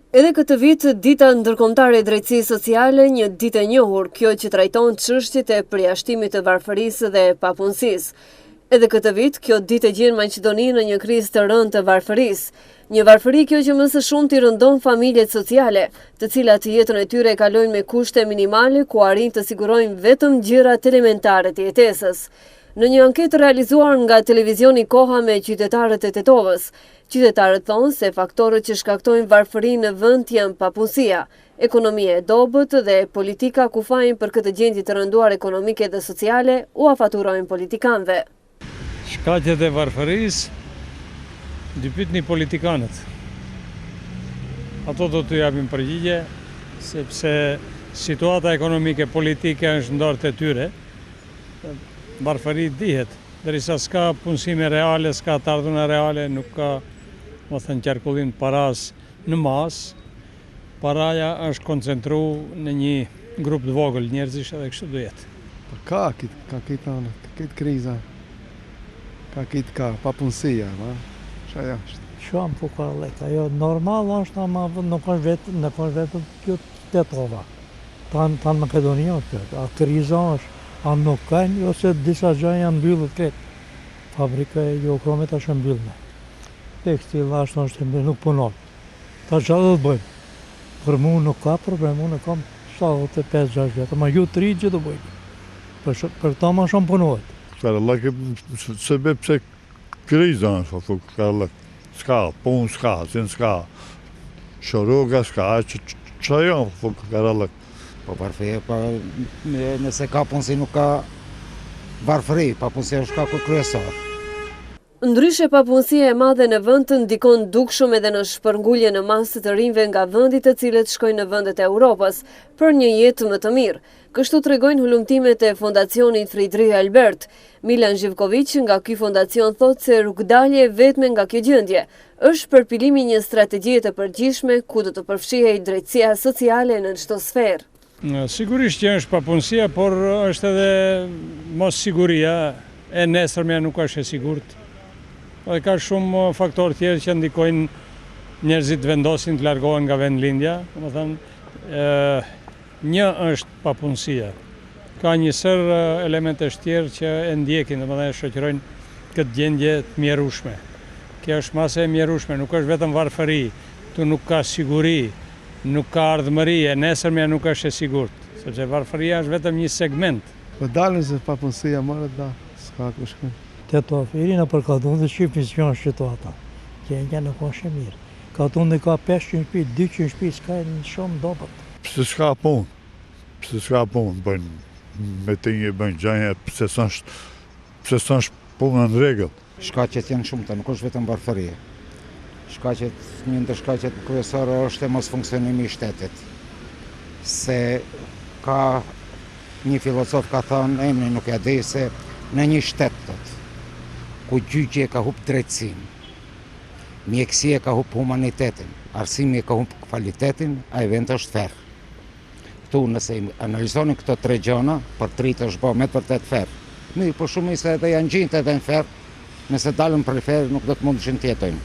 Edhe këtë vit, dita ndërkombëtare e drejtësisë sociale, një ditë e njohur, kjo që trajton çështjet e përjashtimit të varfërisë dhe papunësisë. Edhe këtë vit, kjo ditë gjen Maqedoninë në një krizë të rëndë të varfërisë. Një varfëri kjo që më së shumti rëndon familjet sociale, të cilat jetën e tyre e kalojnë me kushte minimale ku arrin të sigurojnë vetëm gjërat elementare të jetesës. Në një anketë realizuar nga televizioni Koha me qytetarët e Tetovës, qytetarët thonë se faktorët që shkaktojnë varfërinë në vend janë papunësia, ekonomia e dobët dhe politika ku fajin për këtë gjendje të rënduar ekonomike dhe sociale u afaturojnë politikanëve. Shkaqet e varfërisë dy pyetni politikanët. Ato do të japin përgjigje, sepse situata ekonomike politike është në dorë të tyre. Varfëri dihet, derisa s'ka punësime reale, s'ka të ardhuna reale, nuk ka, më thënë, qarkullim paras në mas, paraja është koncentru në një grup të vogël njerëzish edhe kështu do jetë. Ka këtë kriza, ka papunësia, që ajo është. Shumë fukarlek, ajo normal është, ama nuk është vetë kjo Tetova. Tanë Makedonia është, a kriza është. A nuk kanë, ose disa gjë janë mbyllur kretë. Fabrika e Jokromit është mbyllme. Tekstil ashtu është mbyllur, nuk punon. Ta çfarë do të bëjmë? Për mua nuk ka problem, unë kam 75-6 vjet, ama ju 3 gjë do bëjmë. Për ta më shumë punohet. Karallak sebep se kriza është, karallak. S'ka, punë s'ka, shoroga s'ka, që janë, karallak. Po varfëria, nëse ka punësi nuk ka varfëri, papunësia është shkaku kryesor. Ndryshe papunësia e madhe në vend ndikon dukshëm edhe në shpërngulje në masë të rinjve nga vendet të cilët shkojnë në vendet e Europës për një jetë më të mirë. Kështu tregojnë hulumtimet e Fondacionit Friedrich Ebert. Milan Zhivkovic nga ky fondacion thotë se rrugdalje vetme nga kjo gjendje është përpilimi një strategjie të përgjithshme ku do të përfshihej drejtësia sociale në çdo sferë. Sigurisht që është papunësia, por është edhe mos siguria, e nesërmja nuk është e sigurt. Dhe ka shumë faktorë tjerë që ndikojnë njerëzit vendosin të largohen nga vendlindja. Një është papunësia. Ka një sër elemente tjerë që e ndjekin, dhe shoqërojnë këtë gjendje të mjerueshme. Kjo është mase e mjerueshme, nuk është vetëm varfëri, tu nuk ka siguri, nuk ka ardhmëri, e nesërmja nuk është e sigurt, sepse varfëria është vetëm një segment. Po dalën se papunësia marrë da, s'ka ku shkojnë. Tetov, Irina për Katun dhe Shqipnis që është situata, gjendja nuk është e mirë. Katun dhe ka 500 shtëpi, 200 shtëpi, s'ka në shumë dobët. Pse s'ka punë, bëjnë, me të një bëjnë gjanja, pse s'është punë në rregull. Shkaqet janë shumëta, nuk është vetëm varfëria. Një ndër shkaqet kryesore është e mos funksionimi i shtetit. Se ka një filozof ka thënë, emri nuk e di, se në një shtet ku gjyqja ka humbur drejtësinë, mjekësia ka humbur humanitetin, arsimi ka humbur kvalitetin, ai vend është ferr. Ktu nëse analizoni këto 3 gjëra, për 3 është bërë me të vërtet ferr. Mirë, por shumë se edhe janë gjinjtë edhe në ferr, nëse dalën për ferr nuk do të mundeshin të jetojnë.